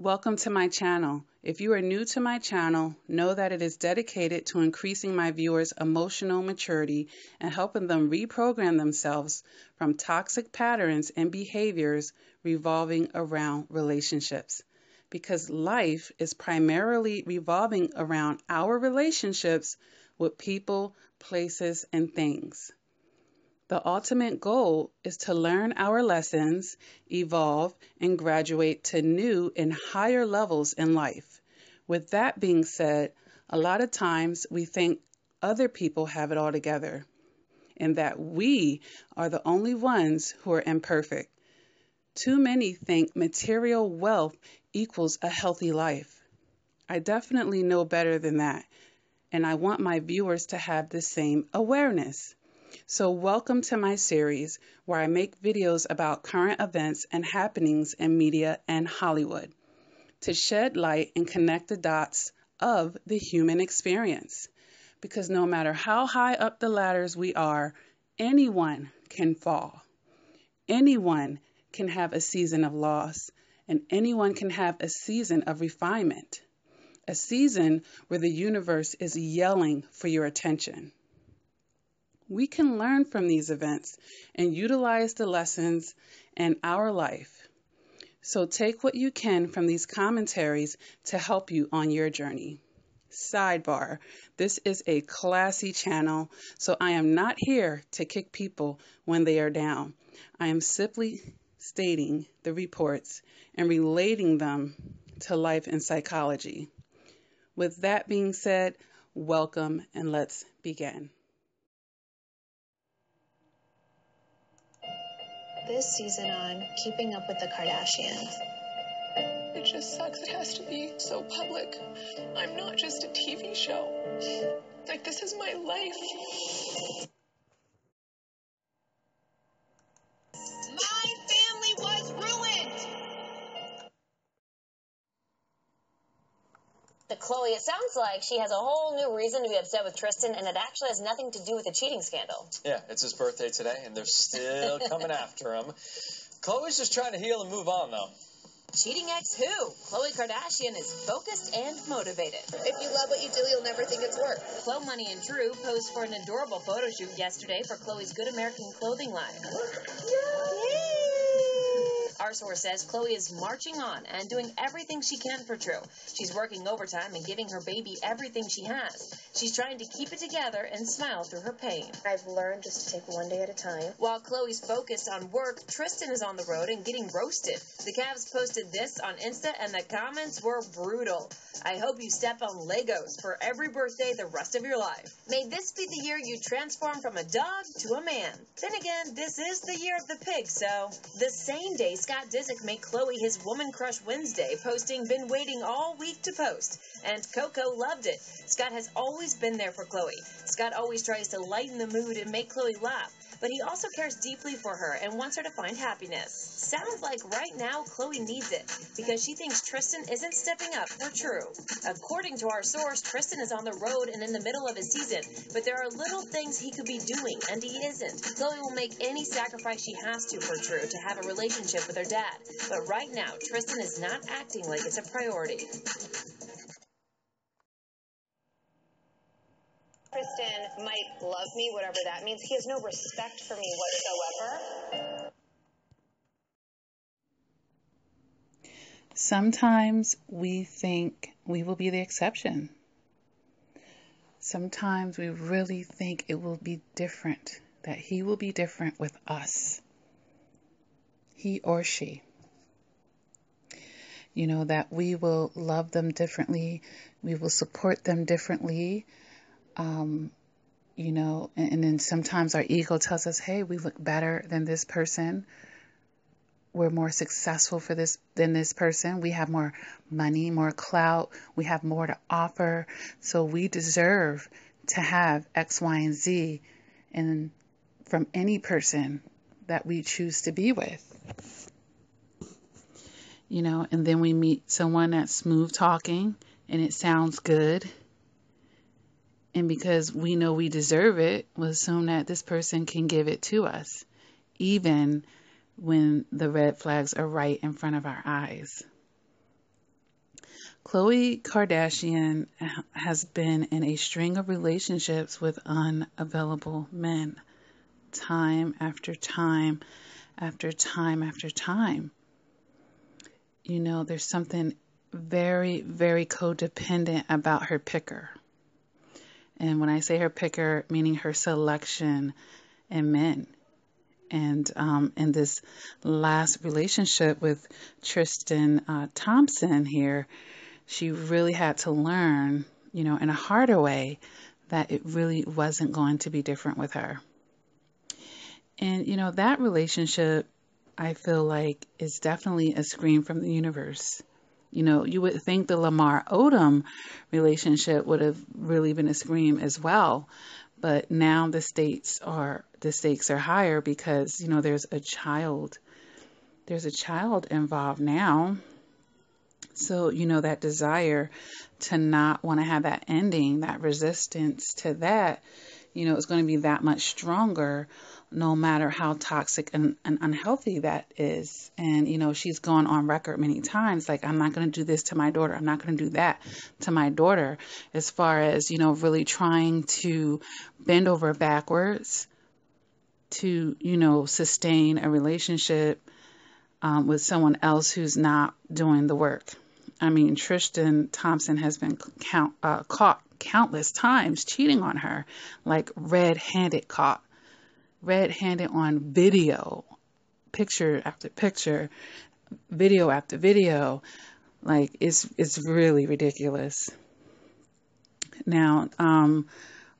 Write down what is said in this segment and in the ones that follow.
Welcome to my channel. If you are new to my channel, know that it is dedicated to increasing my viewers' emotional maturity and helping them reprogram themselves from toxic patterns and behaviors revolving around relationships. Because life is primarily revolving around our relationships with people, places, and things. The ultimate goal is to learn our lessons, evolve, and graduate to new and higher levels in life. With that being said, a lot of times we think other people have it all together and that we are the only ones who are imperfect. Too many think material wealth equals a healthy life. I definitely know better than that, and I want my viewers to have the same awareness. So welcome to my series where I make videos about current events and happenings in media and Hollywood to shed light and connect the dots of the human experience. Because no matter how high up the ladders we are, anyone can fall. Anyone can have a season of loss, and anyone can have a season of refinement. A season where the universe is yelling for your attention. We can learn from these events and utilize the lessons in our life. So take what you can from these commentaries to help you on your journey. Sidebar, this is a classy channel, so I am not here to kick people when they are down. I am simply stating the reports and relating them to life and psychology. With that being said, welcome and let's begin. This season on Keeping Up with the Kardashians. It just sucks it has to be so public. I'm not just a TV show. Like, this is my life. My family was ruined! To Khloe, it sounds like she has a whole new reason to be upset with Tristan, and it actually has nothing to do with the cheating scandal. Yeah, it's his birthday today, and they're still coming after him. Khloe's just trying to heal and move on, though. Cheating ex who? Khloe Kardashian is focused and motivated. If you love what you do, you'll never think it's work. Khloe Money and Drew posed for an adorable photo shoot yesterday for Khloe's Good American clothing line. Our source says Khloe is marching on and doing everything she can for Drew. She's working overtime and giving her baby everything she has. She's trying to keep it together and smile through her pain. I've learned just to take one day at a time. While Khloe's focused on work, Tristan is on the road and getting roasted. The Cavs posted this on Insta and the comments were brutal. I hope you step on Legos for every birthday the rest of your life. May this be the year you transform from a dog to a man. Then again, this is the year of the pig, so... The same day, Scott Disick made Khloe his Woman Crush Wednesday, posting, "Been waiting all week to post." And Coco loved it. Scott has always been there for Khloe. Scott always tries to lighten the mood and make Khloe laugh. But he also cares deeply for her and wants her to find happiness. Sounds like right now Khloe needs it because she thinks Tristan isn't stepping up for Drew. According to our source, Tristan is on the road and in the middle of his season, but there are little things he could be doing, and he isn't. Khloe will make any sacrifice she has to for Drew to have a relationship with her dad. But right now, Tristan is not acting like it's a priority. Tristan might love me, whatever that means. He has no respect for me whatsoever. Sometimes we think we will be the exception. Sometimes we really think it will be different, that he will be different with us. He or she. You know, that we will love them differently. We will support them differently. You know, and then sometimes our ego tells us, hey, we look better than this person. We're more successful than this person. We have more money, more clout. We have more to offer. So we deserve to have X, Y, and Z and from any person that we choose to be with. You know, and then we meet someone that's smooth talking and it sounds good. And because we know we deserve it, we'll assume that this person can give it to us, even when the red flags are right in front of our eyes. Khloe Kardashian has been in a string of relationships with unavailable men, time after time after time after time. You know, there's something very, very codependent about her picker. And when I say her picker, meaning her selection in men. And in this last relationship with Tristan Thompson here, she really had to learn, you know, in a harder way, that it really wasn't going to be different with her. And, you know, that relationship, I feel like, is definitely a scream from the universe. You know, you would think the Lamar Odom relationship would have really been a scream as well. But now the stakes are higher because, you know, there's a child involved now. So, you know, that desire to not want to have that ending, that resistance to that, you know, is going to be that much stronger no matter how toxic and unhealthy that is. And, you know, she's gone on record many times, like, I'm not going to do this to my daughter. I'm not going to do that to my daughter, as far as, you know, really trying to bend over backwards to, you know, sustain a relationship with someone else who's not doing the work. I mean, Tristan Thompson has been caught countless times cheating on her, like red-handed on video, picture after picture, video after video. Like, it's really ridiculous. Now,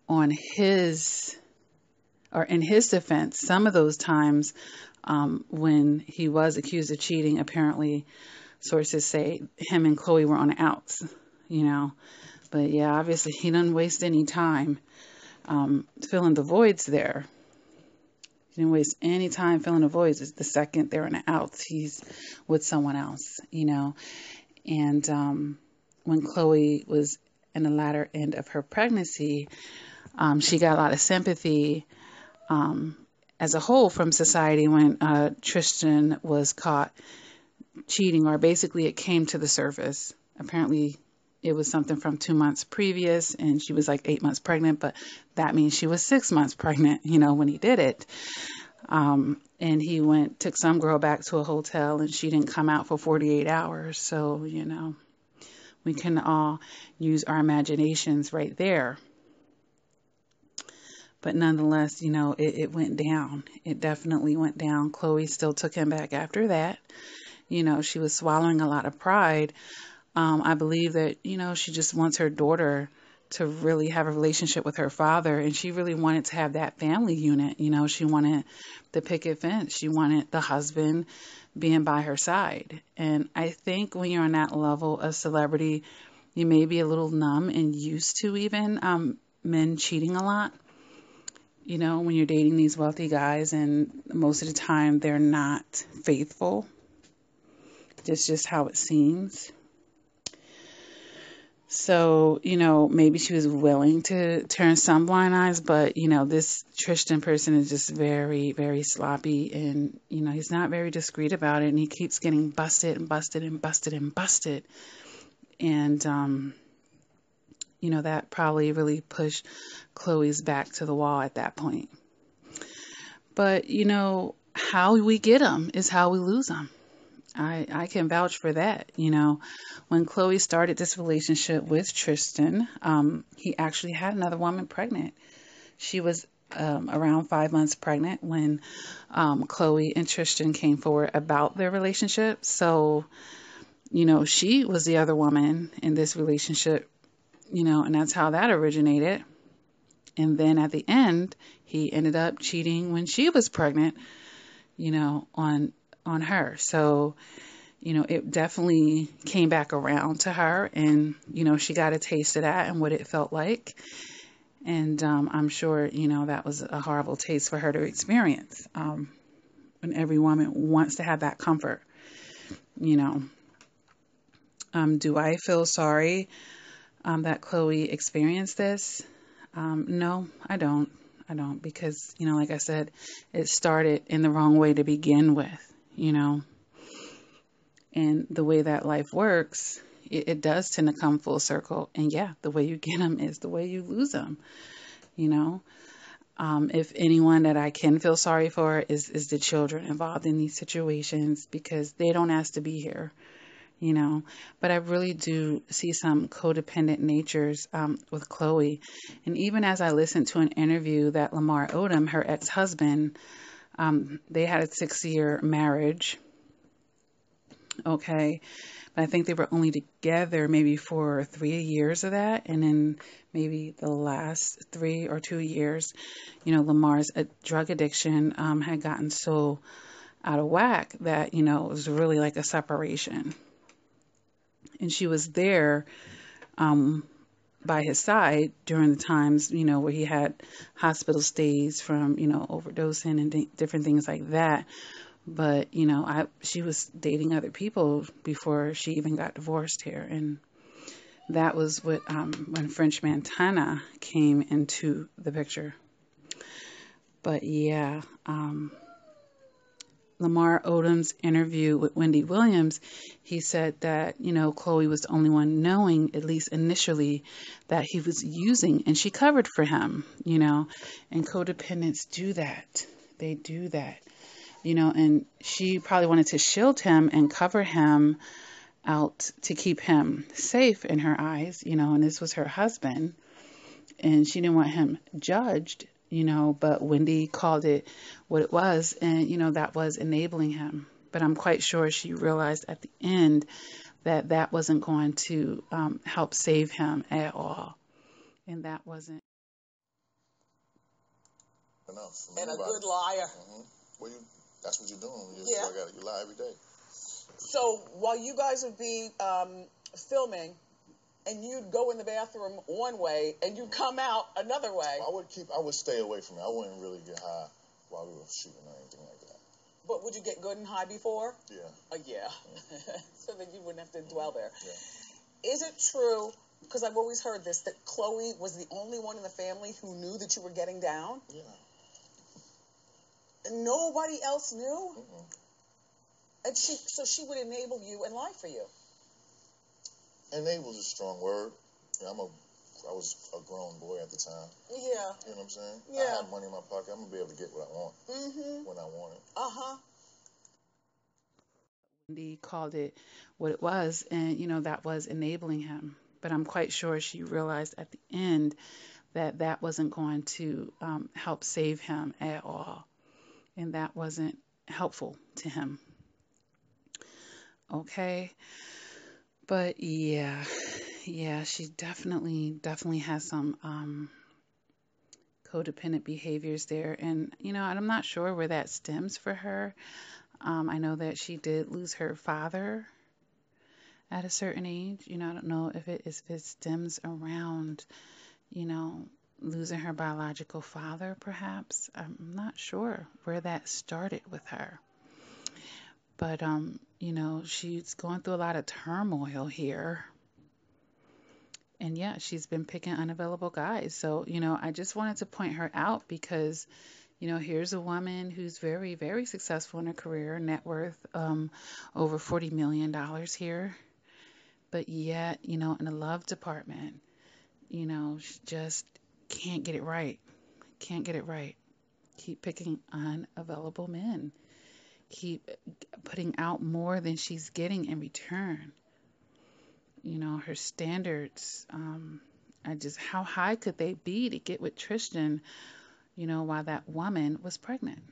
in his defense, some of those times when he was accused of cheating, apparently sources say him and Khloe were on the outs, you know. But yeah, obviously he didn't waste any time filling the voids there. He didn't waste any time filling the voids. It's the second they're in the outs, he's with someone else, you know. And when Khloe was in the latter end of her pregnancy, she got a lot of sympathy as a whole from society when Tristan was caught cheating, or basically it came to the surface. Apparently it was something from 2 months previous, and she was like 8 months pregnant, but that means she was 6 months pregnant, you know, when he did it. And he took some girl back to a hotel, and she didn't come out for 48 hours. So, you know, we can all use our imaginations right there. But nonetheless, you know, it went down. It definitely went down. Khloe still took him back after that. You know, she was swallowing a lot of pride. I believe that, you know, she just wants her daughter to really have a relationship with her father. And she really wanted to have that family unit. You know, she wanted the picket fence. She wanted the husband being by her side. And I think when you're on that level of celebrity, you may be a little numb and used to even men cheating a lot. You know, when you're dating these wealthy guys, and most of the time they're not faithful. It's just how it seems. So, you know, maybe she was willing to turn some blind eyes, but, you know, this Tristan person is just very, very sloppy, and, you know, he's not very discreet about it, and he keeps getting busted and busted and busted and busted. And, you know, that probably really pushed Khloe's back to the wall at that point. But, you know, how we get them is how we lose them. I can vouch for that. You know, when Khloe started this relationship with Tristan, he actually had another woman pregnant. She was around 5 months pregnant when Khloe and Tristan came forward about their relationship. So, you know, she was the other woman in this relationship, you know, and that's how that originated. And then at the end, he ended up cheating when she was pregnant, you know, on her. So, you know, it definitely came back around to her, and, you know, she got a taste of that and what it felt like. And I'm sure, you know, that was a horrible taste for her to experience. And every woman wants to have that comfort, you know. Do I feel sorry that Khloe experienced this? No, I don't. Because, you know, like I said, it started in the wrong way to begin with, you know. And the way that life works it does tend to come full circle. And yeah, the way you get them is the way you lose them, you know. If anyone that I can feel sorry for is the children involved in these situations, because they don't ask to be here, you know. But I really do see some codependent natures with Khloe. And even as I listened to an interview that Lamar Odom, her ex-husband, they had a 6-year marriage. Okay. But I think they were only together maybe for 3 years of that. And then maybe the last 3 or 2 years, you know, Lamar's drug addiction had gotten so out of whack that, you know, it was really like a separation. And she was there by his side during the times, you know, where he had hospital stays from, you know, overdosing and different things like that. But, you know, she was dating other people before she even got divorced here. And that was what, when French Montana came into the picture. But yeah, Lamar Odom's interview with Wendy Williams, he said that, you know, Khloe was the only one knowing, at least initially, that he was using, and she covered for him, you know, and codependents do that. They do that. You know, and she probably wanted to shield him and cover him out to keep him safe in her eyes, you know, and this was her husband, and she didn't want him judged, you know, but Wendy called it what it was, and, you know, that was enabling him. But I'm quite sure she realized at the end that that wasn't going to help save him at all, and that wasn't. And a good liar. Well, that's what you're doing. Yeah. You lie every day. So while you guys would be filming, and you'd go in the bathroom one way, and you'd come out another way. I would stay away from it. I wouldn't really get high while we were shooting or anything like that. But would you get good and high before? Yeah. Yeah. So that you wouldn't have to dwell there. Yeah. Is it true, because I've always heard this, that Khloe was the only one in the family who knew that you were getting down? Yeah. Nobody else knew? And she would enable you and lie for you. Enable is a strong word. I was a grown boy at the time. Yeah. You know what I'm saying? Yeah. I had money in my pocket. I'm gonna be able to get what I want when I want it. Wendy called it what it was, and, you know, that was enabling him. But I'm quite sure she realized at the end that that wasn't going to help save him at all. And that wasn't helpful to him. Okay. But yeah, she definitely has some codependent behaviors there. And, you know, I'm not sure where that stems for her. I know that she did lose her father at a certain age. You know, I don't know if it stems around, you know, losing her biological father, perhaps. I'm not sure where that started with her. But, you know, she's going through a lot of turmoil here. And yeah, she's been picking unavailable guys. So, you know, I just wanted to point her out because, you know, here's a woman who's very, very successful in her career, net worth over $40 million here. But yet, you know, in the love department, you know, she just can't get it right. Can't get it right. Keep picking unavailable men. Keep putting out more than she's getting in return. You know, her standards, how high could they be to get with Tristan, you know, while that woman was pregnant?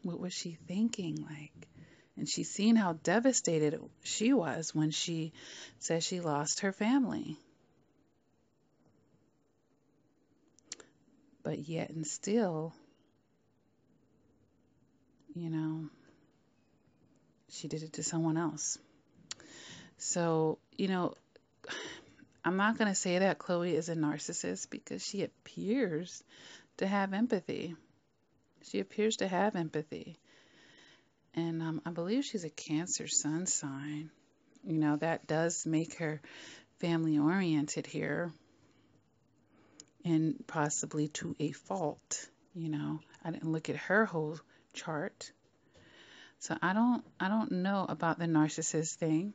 What was she thinking? And she's seen how devastated she was when she said she lost her family. But yet and still, you know, she did it to someone else. So, you know, I'm not going to say that Khloe is a narcissist because she appears to have empathy. She appears to have empathy. And I believe she's a Cancer sun sign. You know, that does make her family oriented here. And possibly to a fault. You know, I didn't look at her whole chart. So I don't know about the narcissist thing.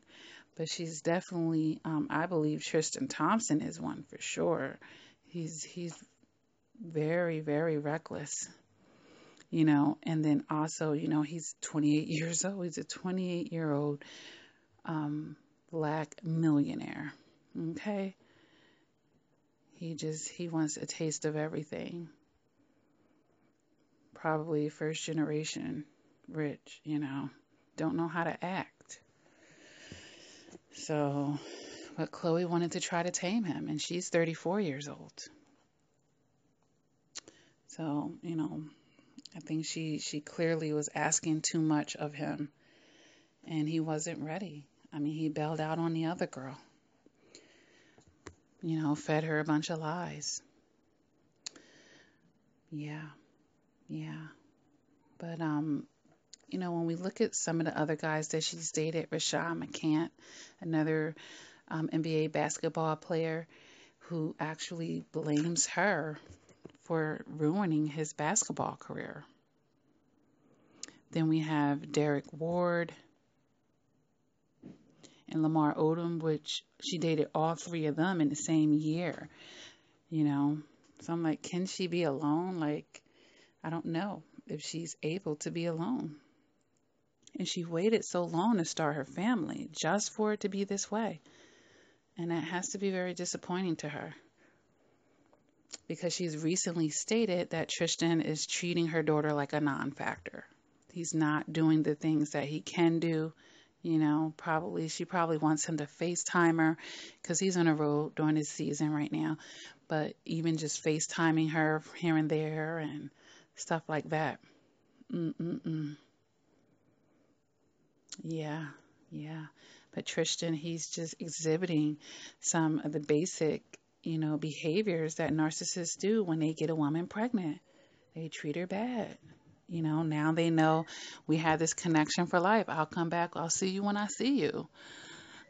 But she's definitely, I believe Tristan Thompson is one for sure. He's very, very reckless, you know. And then also, you know, he's 28 years old. He's a 28-year-old black millionaire. Okay. He wants a taste of everything. Probably first generation rich, you know, don't know how to act. So, but Khloe wanted to try to tame him, and she's 34 years old. So, you know, I think she clearly was asking too much of him, and he wasn't ready. I mean, he bailed out on the other girl. You know, fed her a bunch of lies. Yeah. But, you know, when we look at some of the other guys that she's dated, Rashad McCants, another NBA basketball player who actually blames her for ruining his basketball career. Then we have Derek Ward and Lamar Odom, which she dated all three of them in the same year, you know. So I'm like, can she be alone? Like, I don't know if she's able to be alone. And she waited so long to start her family just for it to be this way. And that has to be very disappointing to her. Because she's recently stated that Tristan is treating her daughter like a non-factor. He's not doing the things that he can do. You know, she probably wants him to FaceTime her because he's on the road during his season right now. But even just FaceTiming her here and there and stuff like that. Yeah. But Tristan, he's just exhibiting some of the basic, you know, behaviors that narcissists do when they get a woman pregnant. They treat her bad. You know, now they know we have this connection for life. I'll come back. I'll see you when I see you.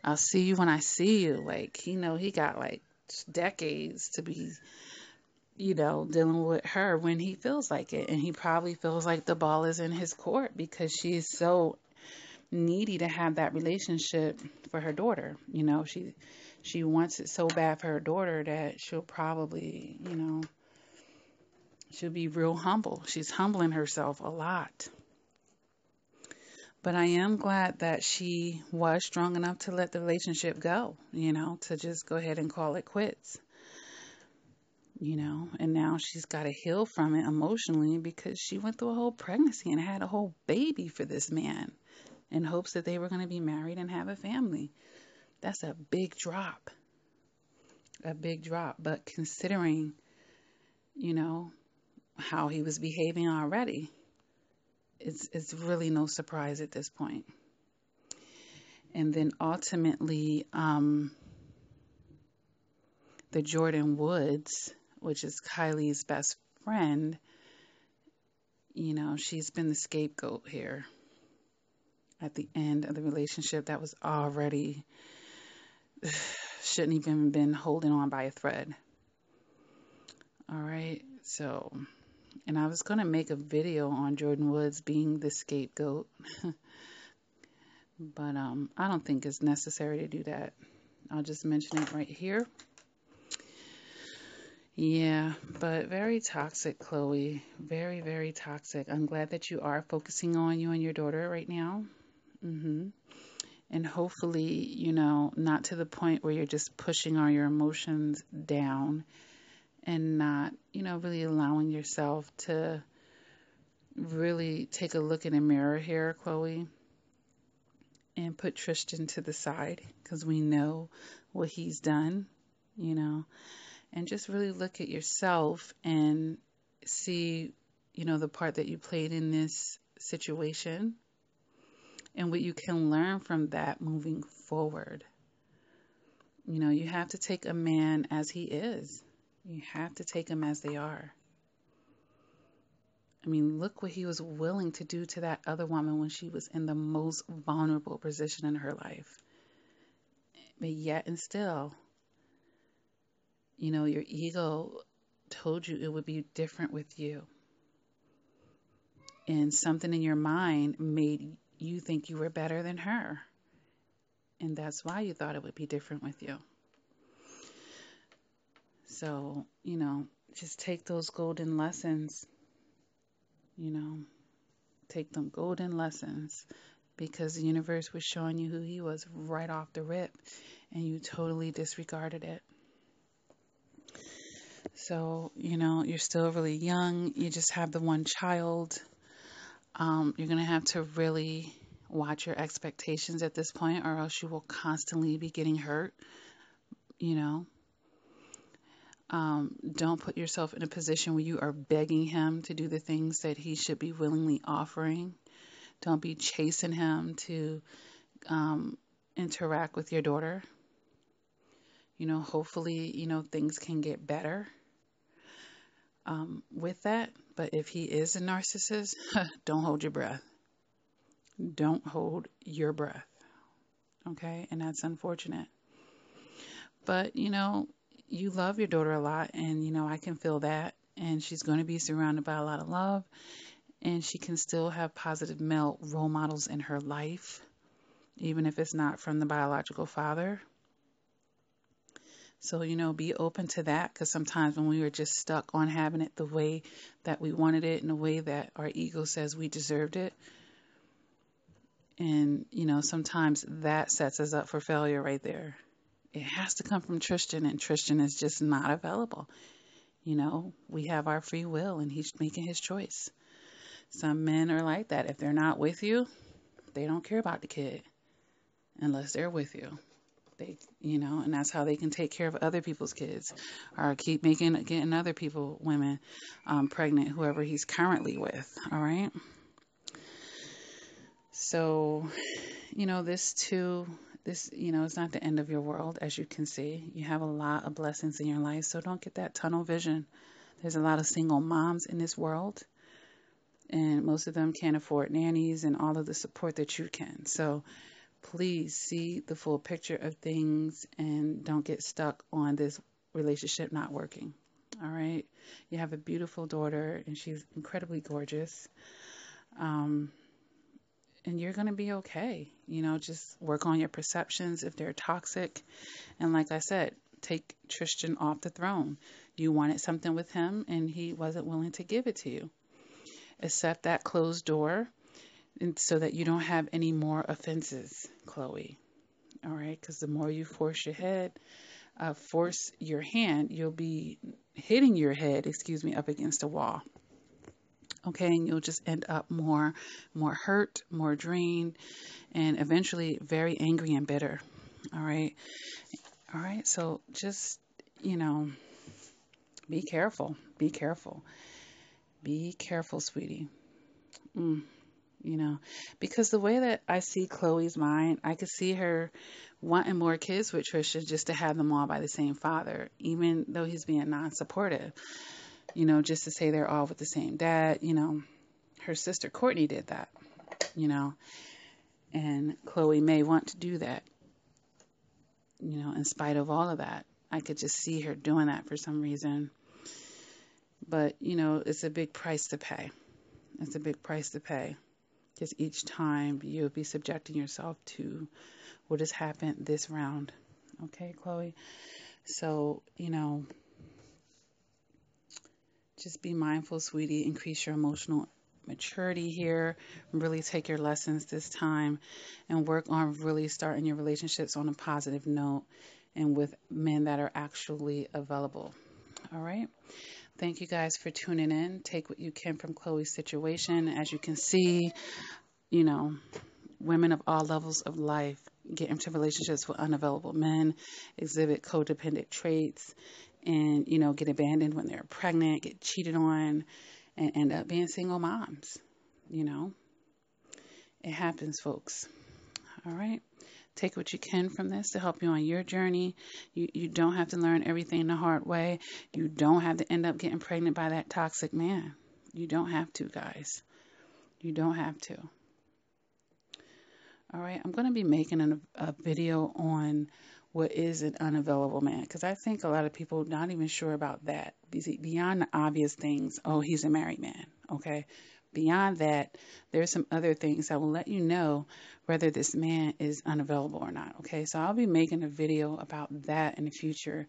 I'll see you when I see you. Like, you know, he got like decades to be, you know, dealing with her when he feels like it. And he probably feels like the ball is in his court because she's so needy to have that relationship for her daughter. You know, she wants it so bad for her daughter that she'll probably, you know, she'll be real humble. She's humbling herself a lot. But I am glad that she was strong enough to let the relationship go, you know, to just go ahead and call it quits. You know, and now she's got to heal from it emotionally because she went through a whole pregnancy and had a whole baby for this man in hopes that they were going to be married and have a family. That's a big drop. A big drop. But considering, you know, how he was behaving already, it's really no surprise at this point. And then ultimately, the Jordyn Woods, which is Kylie's best friend, you know, she's been the scapegoat here. At the end of the relationship that was already shouldn't even been holding on by a thread. All right. So, and I was going to make a video on Jordyn Woods being the scapegoat, but I don't think it's necessary to do that. I'll just mention it right here. Yeah, but very toxic, Khloe. Very, very toxic. I'm glad that you are focusing on you and your daughter right now. And hopefully, you know, not to the point where you're just pushing all your emotions down and not, you know, really allowing yourself to really take a look in the mirror here, Khloe, and put Tristan to the side because we know what he's done, you know, and just really look at yourself and see, you know, the part that you played in this situation and what you can learn from that moving forward. You know, you have to take a man as he is. You have to take them as they are. I mean, look what he was willing to do to that other woman when she was in the most vulnerable position in her life. But yet and still, you know, your ego told you it would be different with you. And something in your mind made you think you were better than her. And that's why you thought it would be different with you. So, just take those golden lessons, take them golden lessons, because the universe was showing you who he was right off the rip and you totally disregarded it. So, you're still really young. You just have the one child. You're going to have to really watch your expectations at this point, or else you will constantly be getting hurt. Don't put yourself in a position where you are begging him to do the things that he should be willingly offering. Don't be chasing him to interact with your daughter. Hopefully, things can get better with that. But if he is a narcissist, don't hold your breath. Don't hold your breath. Okay? And that's unfortunate. But, you love your daughter a lot, and, I can feel that. And she's going to be surrounded by a lot of love. And she can still have positive male role models in her life, even if it's not from the biological father. So, be open to that, because sometimes when we were just stuck on having it the way that we wanted it, in the way that our ego says we deserved it, and, sometimes that sets us up for failure right there. It has to come from Tristan, and Tristan is just not available. We have our free will, and he's making his choice. Some men are like that. If they're not with you, they don't care about the kid unless they're with you. And that's how they can take care of other people's kids, or keep getting other women pregnant, whoever he's currently with. All right. So, this, it's not the end of your world. As you can see, you have a lot of blessings in your life. So don't get that tunnel vision. There's a lot of single moms in this world, and most of them can't afford nannies and all of the support that you can. So please see the full picture of things and don't get stuck on this relationship not working. All right. You have a beautiful daughter, and she's incredibly gorgeous. And you're going to be okay. Just work on your perceptions if they're toxic. And like I said, take Tristan off the throne. You wanted something with him, and he wasn't willing to give it to you. Accept that closed door, and so that you don't have any more offenses, Khloe. All right? Because the more you force your hand, you'll be hitting your head, up against a wall. Okay, and you'll just end up more hurt, more drained, and eventually very angry and bitter. All right. So just, be careful. Be careful, sweetie. Because the way that I see Khloe's mind, I could see her wanting more kids with Trisha just to have them all by the same father, even though he's being non-supportive. Just to say they're all with the same dad. Her sister Courtney did that, and Khloe may want to do that, in spite of all of that. I could just see her doing that for some reason. But, it's a big price to pay. It's a big price to pay, because each time you'll be subjecting yourself to what has happened this round. Okay, Khloe? So, just be mindful, sweetie. Increase your emotional maturity here. Really take your lessons this time and work on really starting your relationships on a positive note and with men that are actually available. All right. Thank you guys for tuning in. Take what you can from Khloe's situation. As you can see, women of all levels of life get into relationships with unavailable men, exhibit codependent traits, and, get abandoned when they're pregnant, get cheated on, and end up being single moms. It happens, folks. All right. Take what you can from this to help you on your journey. You don't have to learn everything the hard way. You don't have to end up getting pregnant by that toxic man. You don't have to, guys. You don't have to. All right. I'm going to be making a video on what is an unavailable man, because I think a lot of people not even sure about that. Beyond the obvious things, oh, he's a married man. Okay. Beyond that, there's some other things that will let you know whether this man is unavailable or not. Okay, so I'll be making a video about that in the future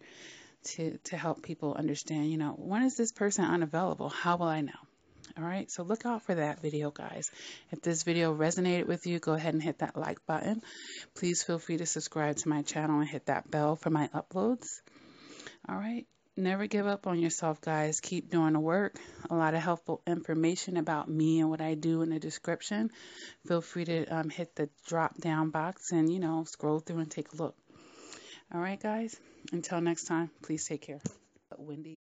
to help people understand, when is this person unavailable? How will I know? All right, so look out for that video, guys. If this video resonated with you, go ahead and hit that like button. Please feel free to subscribe to my channel and hit that bell for my uploads. All right, never give up on yourself, guys. Keep doing the work. A lot of helpful information about me and what I do in the description. Feel free to hit the drop down box and, scroll through and take a look. All right, guys, until next time, please take care. Wendy.